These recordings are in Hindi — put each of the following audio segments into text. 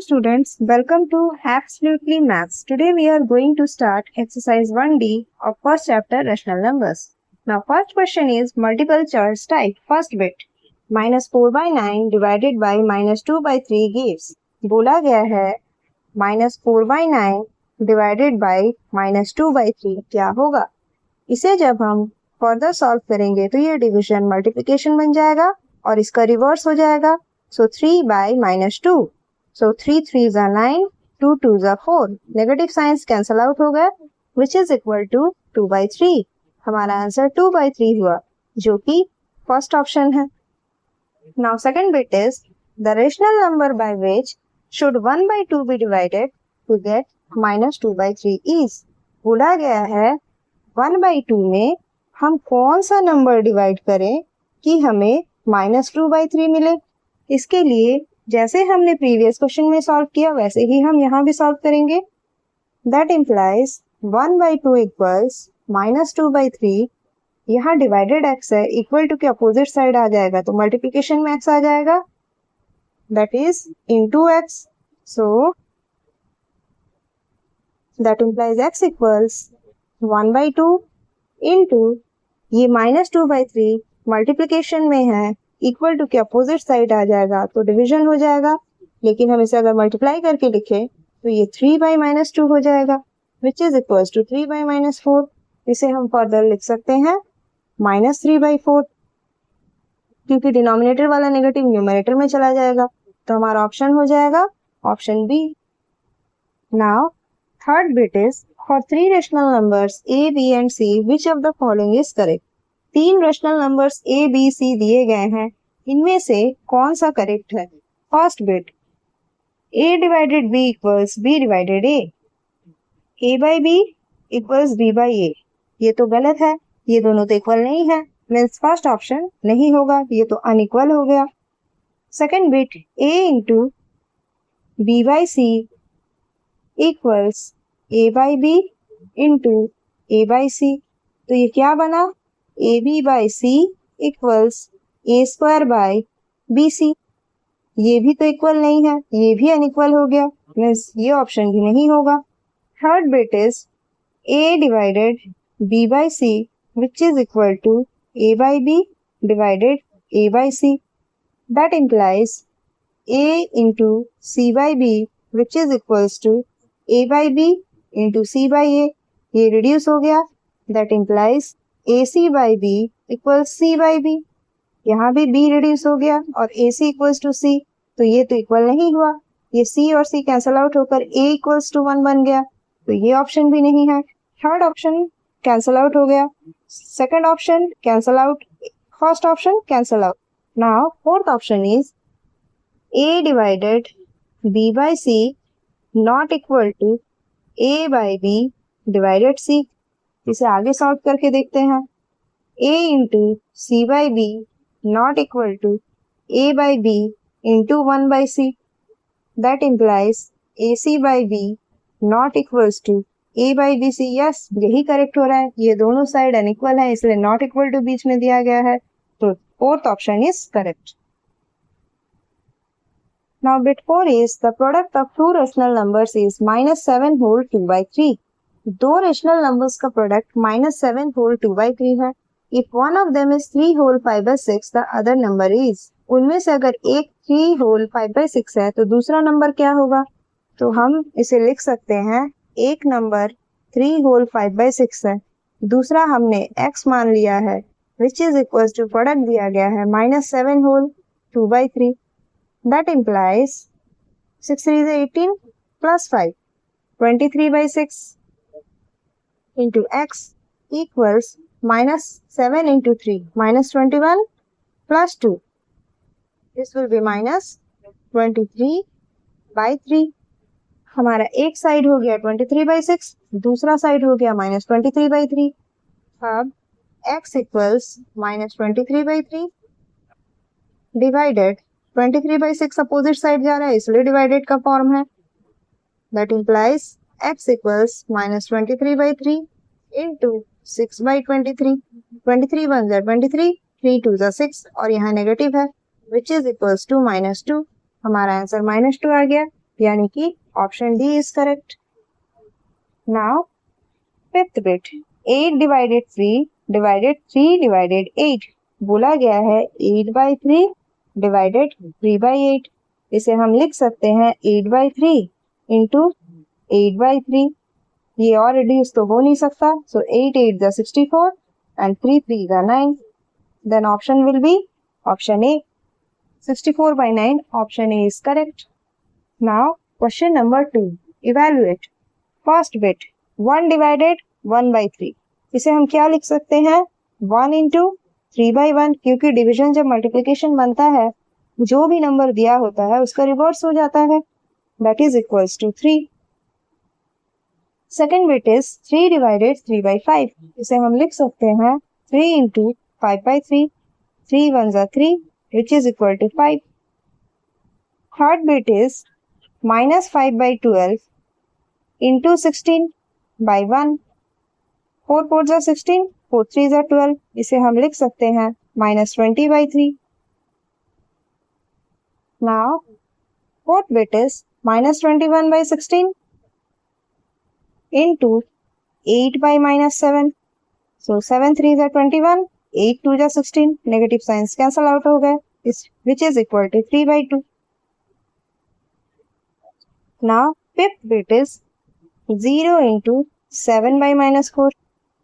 students, welcome to Absolutely Maths. Today we are going to start exercise 1D of first chapter rational numbers. Now first question is multiple choice type. First bit -4/9 divided by -2/3 gives. बोला गया है -4/9 divided by -2/3 क्या होगा? इसे जब हम फर्दर सॉल्व करेंगे तो ये डिवीजन मल्टीप्लिकेशन बन जाएगा और इसका रिवर्स हो जाएगा. So 3/-2. So 3 3s are 9, 2 2s are 4. Negative signs cancel out हो गया which is equal to 2/3. हमारा आंसर 2/3 हुआ जो कि फर्स्ट ऑप्शन है. Now second bit is the rational number by which should 1/2 be divided to get -2/3 is. बोला गया है 1/2 में हम कौन सा नंबर डिवाइड करें कि हमें -2/3 मिले. इसके लिए जैसे हमने प्रीवियस क्वेश्चन में सॉल्व किया वैसे ही हम यहाँ भी सॉल्व करेंगे. That implies 1/2 equals -2/3. यहाँ डिवाइडेड x है, इक्वल टू के अपोजिट साइड आ जाएगा तो मल्टीप्लिकेशन में x आ जाएगा, that is into x. So that implies x equals 1/2 into ये -2/3 मल्टीप्लिकेशन में है, इक्वल टू के अपोजिट साइड आ जाएगा तो डिवीजन हो जाएगा. लेकिन हम इसे अगर मल्टीप्लाई करके लिखें तो ये 3/-2 हो जाएगा विच इज इक्वल्स टू 3/-4. इसे हम फर्दर लिख सकते हैं -3/4 क्योंकि डिनोमिनेटर वाला नेगेटिव न्यूमरेटर में चला जाएगा तो हमारा ऑप्शन हो जाएगा option B. Now third bit is for 3 rational numbers a, b and c which of the following is correct. 3 rational numbers a, b, c दिए गए हैं, इनमें से कौन सा करेक्ट है. First bit a divided b equals b divided a. a/b equals b/a. ये तो गलत है, ये दोनों तो इक्वल नहीं है, मीन्स फर्स्ट ऑप्शन नहीं होगा, ये तो अनइक्वल हो गया. Second bit a into b/c equals a/b into a/c. तो ये क्या बना, ab/c इक्वल्स a²/bc. ये भी तो इक्वल नहीं है, ये भी अनइक्वल हो गया, मीन्स ये ऑप्शन भी नहीं होगा. Third bit is a divided b/c which is equal to a/b divided a/c. That implies a into c/b which is equals to a/b into c/a. ये रिड्यूस हो गया, that implies ac/b equals c/b. यहाँ भी b रिड्यूस हो गया और ac इक्वल्स टू c, तो ये तो इक्वल नहीं हुआ, ये c और c कैंसल आउट होकर a इक्वल्स टू 1 बन गया, तो ये ऑप्शन भी नहीं है. थर्ड ऑप्शन कैंसल आउट हो गया, second option cancel out, first option cancel out. Now fourth option is a divided b/c not equal to a/b divided c. इसे आगे सॉल्व करके देखते हैं. a into c/b not equal to a/b into 1/c. That implies ac/b not equals to a/bc. Yes, यही करेक्ट हो रहा है, ये दोनों साइड अनइक्वल है इसलिए नॉट इक्वल टू बीच में दिया गया है, तो fourth option is correct. Now bit 4 is the product of two rational numbers is -7 whole 2/3. दो रेशनल नंबर्स का प्रोडक्ट -7 whole 2/3 है. If one of them is 3 whole 5/6 the other number is. उनमें से अगर एक 3 whole 5/6 है तो दूसरा नंबर क्या होगा. तो हम इसे लिख सकते हैं, एक नंबर 3 whole 5/6 है, दूसरा हमने x मान लिया है which is equal to product दिया गया है -7 whole 2/3. दैट इम्प्लाइज 6 3 is 18 plus 5 23/6 into x equals -7 into 3 -21 plus 2. This will be -23/3. हमारा एक साइड हो गया 23/6, दूसरा साइड हो गया -23/3. अब x equals -23/3 divided 23/6 opposite side जा रहा है इसलिए डिवाइडेड का फॉर्म है. That implies x equals -23/3 into 6/23. 23 1s are 23, 3 2s are 6 और यहाँ नेगेटिव है विच इज इक्वल्स टू -2. हमारा आंसर -2 आ गया. यानी कि option D is correct. Now fifth bit, 8 divided 3 divided 3 divided 8। बोला गया है 8/3 डिवाइडेड 3/8। इसे हम लिख सकते हैं 8/3 इंटू 8/3। ये और रिड्यूस तो हो नहीं सकता, सो 8 8 जा 64 and 3 3 जा 9। Then option will be option A, 64/9. Option A is correct. Now question number 2, evaluate first bit 1 divided 1/3। इसे हम क्या लिख सकते हैं 1 into 3/1, क्योंकि डिवीजन जब मल्टीप्लिकेशन बनता है जो भी नंबर दिया होता है उसका रिवर्स हो जाता है, that is equals to 3। Second bit is 3 divided 3/5। इसे हम लिख सकते हैं 3 into 5/3। 3 1 जा 3 which is equal to 5। Third bit is -5/12 into 16/1। 4 4 जा 16, 4 3 जा 12। इसे हम लिख सकते हैं -20/3। Now fourth bit is -21/16 into 8/-7। So 7 3 जा 21, 8 2 जा 16, नेगेटिव साइंस कैंसल आउट हो गए, which is equal to 3/2। Now fifth bit is 0 into 7/-4।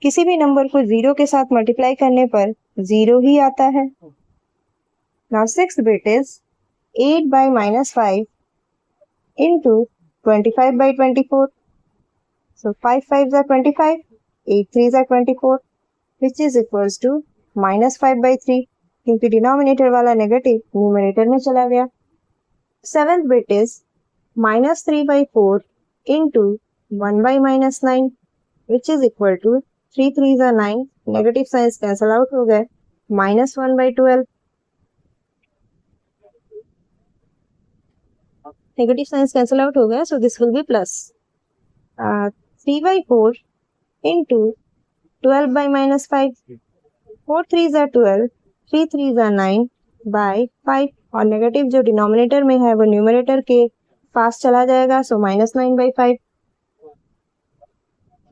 किसी भी नंबर को 0 के साथ मल्टीप्लाई करने पर 0 ही आता है। Now sixth bit is 8/-5 into 25/24। So 5 5 जा 25, 8 3 जा 24, which is equals to -5/3, क्योंकि डिनोमिनेटर वाला नेगेटिव न्यूमरेटर में चला गया। Seventh bit is -3/4 into 1/-9, which is equal to 3 3 जा 9, नेगेटिव साइंस कैंसल आउट हो गए, -1/12। नेगेटिव साइंस कैंसल आउट हो गया, so this will be plus 3/4 into 12/-5। 4 3 जा 12, 3 3 जा 9/5, और नेगेटिव जो डिनोमिनेटर में है वो न्यूमरेटर के पास चला जाएगा, so -9/5।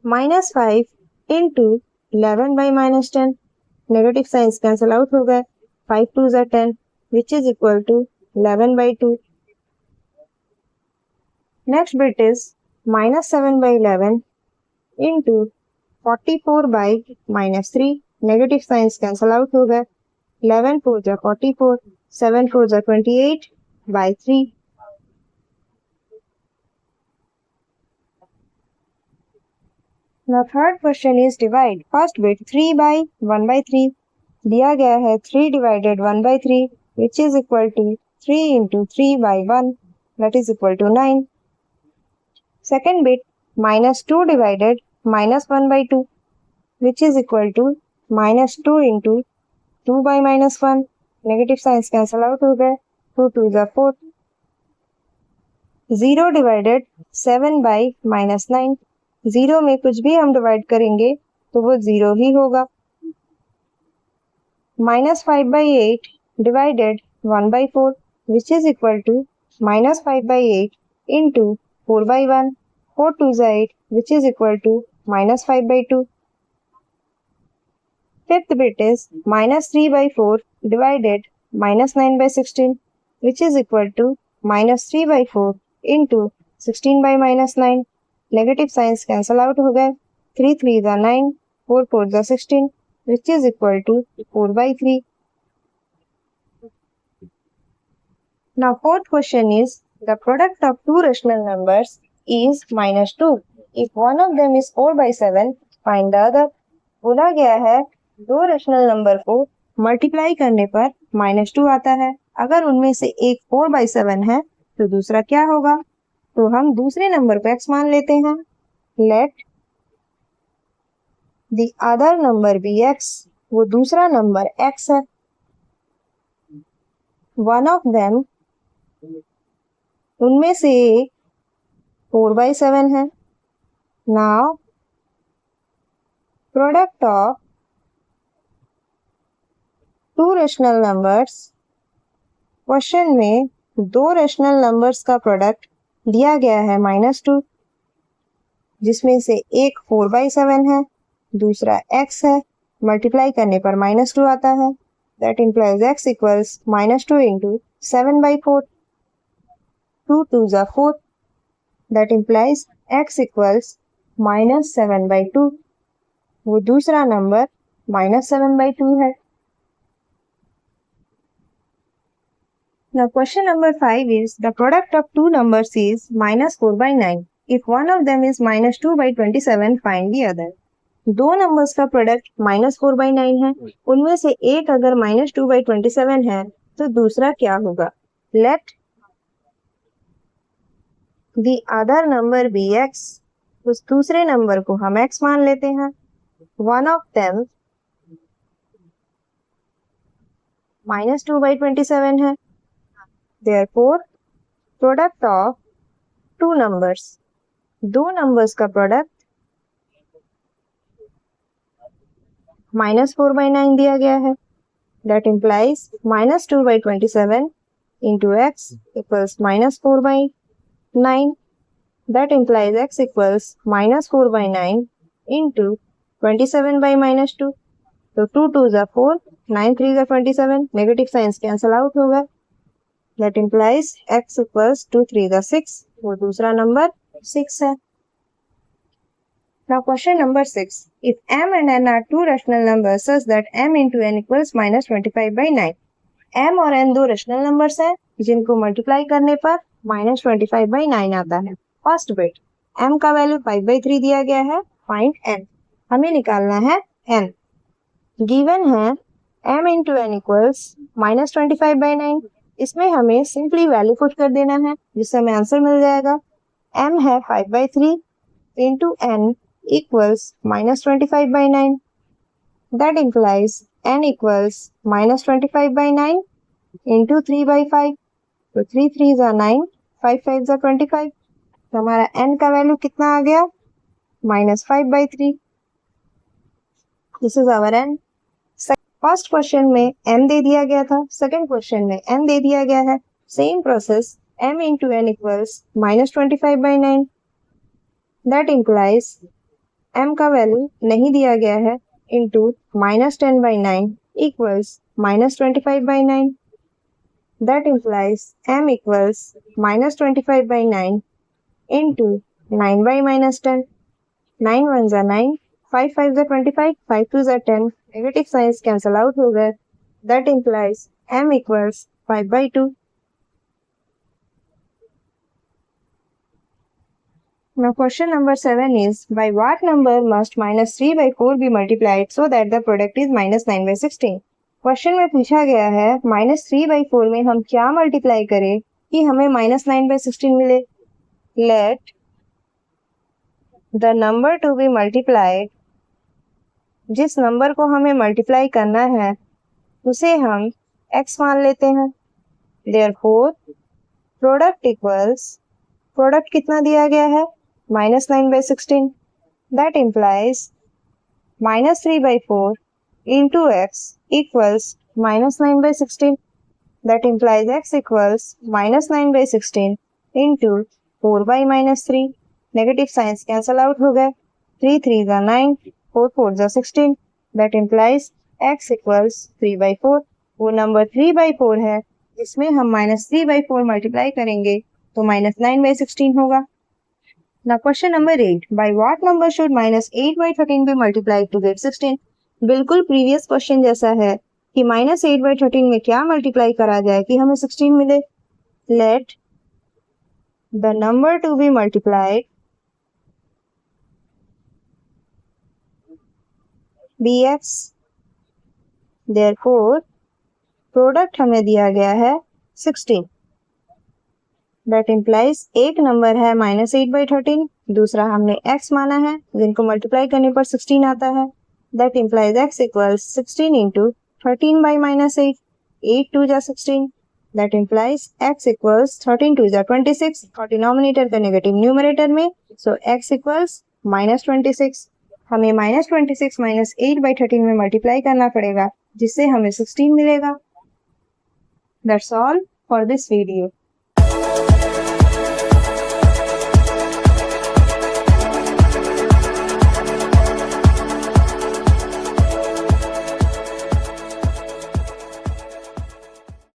-5 into 11/-10, negative signs cancel out हो गए, 5 2 जा 10, which is equal to 11/2। Next bit is -7/11 into 44/-3, negative signs cancel out हो गए, 11 4 जा 44, 7 4 जा 28/3। Now third question is divide first bit 3/1/3। दिया गया है 3 divided 1/3 which is equal to 3 into 3/1, that is equal to 9। Second bit -2 divided -1/2 which is equal to -2 into 2/-1, negative signs cancel out हो गए, 2 2 जा 4। 0 डिवाइडेड 7/-9, 0 में कुछ भी हम डिवाइड करेंगे तो वो 0 ही होगा। -5/8 divided 1/4 which is equal to -5/8 into 4/1। 4 2 जा 8 which is equal to -5/2। Fifth bit is -3/4 divided -9/16 which is equal to -3/4 into 16/-9, negative signs cancel out हो गए, 3 3 जा 9, 4 4 जा 16 which is equal to 4/3। Now fourth question is the product of two rational numbers is -2 if one of them is 4/7, find the other। बोला गया है दो रेशनल नंबर को मल्टीप्लाई करने पर -2 आता है, अगर उनमें से एक 4/7 है तो दूसरा क्या होगा। तो हम दूसरे नंबर को x मान लेते हैं, let the other number be x। वो दूसरा नंबर x है, वन ऑफ देम उनमें से एक 4/7 है। Now product of two rational numbers, question में दो रेशनल नंबर्स का प्रोडक्ट दिया गया है -2, जिसमें से एक 4/7 है, दूसरा x है, मल्टीप्लाई करने पर -2 आता है। That implies x equals -2 into 7/4, 2 2s are 4, that implies x equals -7/2। वो दूसरा नंबर -7/2 है। Now question number 5 is the product of two numbers is -4/9. If one of them is -2/27, find the other. दो नंबर्स का प्रोडक्ट -4/9 है, उनमें से एक अगर -2/27 है तो दूसरा क्या होगा? Let the other number be x, उस दूसरे नंबर को हम x मान लेते हैं। वन ऑफ देम -2/27 है, therefore product of two numbers, दो नंबर्स का प्रोडक्ट -4/9 दिया गया है। That implies -2/27 into x equals -4/9। That implies x equals -4/9 into 27/-2। तो 2 2s are 4, 9 3s are 27, negative signs cancel out होगा। That implies x equals 2 3s are 6, वो दूसरा नंबर 6 है। Now question number 6. If m and n are two rational numbers such that m into n equals -25/9. m और n दो रेशनल नंबर्स हैं जिनको मल्टीप्लाई करने पर -25/9 आता है। फर्स्ट बिट, m का वैल्यू 5/3 दिया गया है, फाइंड n। हमें निकालना है n। गिवन है m into n equals -25/9। इसमें हमें सिंपली वैल्यू पुट कर देना है जिससे हमें आंसर मिल जाएगा। m है 5/3 into n equals -25/9. That implies n equals -25/9 into 3/5. तो 3 3s are 9, 5 5s are 25. तो हमारा n का वैल्यू कितना आ गया? -5/3. This is our n। First question में m दे दिया गया था, सेकंड क्वेश्चन में n दे दिया गया है। Same process, m into n equals -25/9. That implies m का वैल्यू नहीं दिया गया है into -10/9 equals -25/9। That implies m equals -25/9 into 9/-10। 9 1s are 9, 5 5s are 25, 5 2s are 10, negative signs cancel out हो गए। That implies m equals 5/2। Now question number 7 is, by what number must -3/4 be multiplied so that the product is -9/16? Question में पूछा गया है -3/4 में हम क्या मल्टीप्लाई करें कि हमें -9/16 मिले। Let the number to be multiplied, जिस नंबर को हमें मल्टीप्लाई करना है उसे हम x मान लेते हैं। देयरफॉर प्रोडक्ट इक्वल्स, प्रोडक्ट कितना दिया गया है? -9/16. That implies -3/4 into x equals -9/16. That implies x equals -9/16 into 4/-3. Negative signs cancel out हो गए। 3 3s are 9, 4 4s are 16. That implies x equals 3/4. वो नंबर 3/4 है जिसमें हम -3/4 मल्टीप्लाई करेंगे तो -9/16 होगा। Now question number 8. By what number should -8/13 be multiplied to get 16? बिल्कुल प्रीवियस क्वेश्चन जैसा है कि -8/13 में क्या मल्टीप्लाई करा जाए कि हमें 16 मिले। Let the number to be multiplied be x। Therefore product हमें दिया गया है 16। दैट इम्प्लाइज एक नंबर है -8/13, दूसरा हमने x माना है जिनको मल्टीप्लाई करने पर 16 आता है। That implies x equals 16 into 13/-8, 8 2s are 16. That implies x equals 13 2s are 26 और डिनोमिनेटर का नेगेटिव न्यूमरेटर में, सो x इक्वल्स -26। हमें -26 -8/13 में मल्टीप्लाई करना पड़ेगा जिससे हमें 16 मिलेगा। That's all for this video.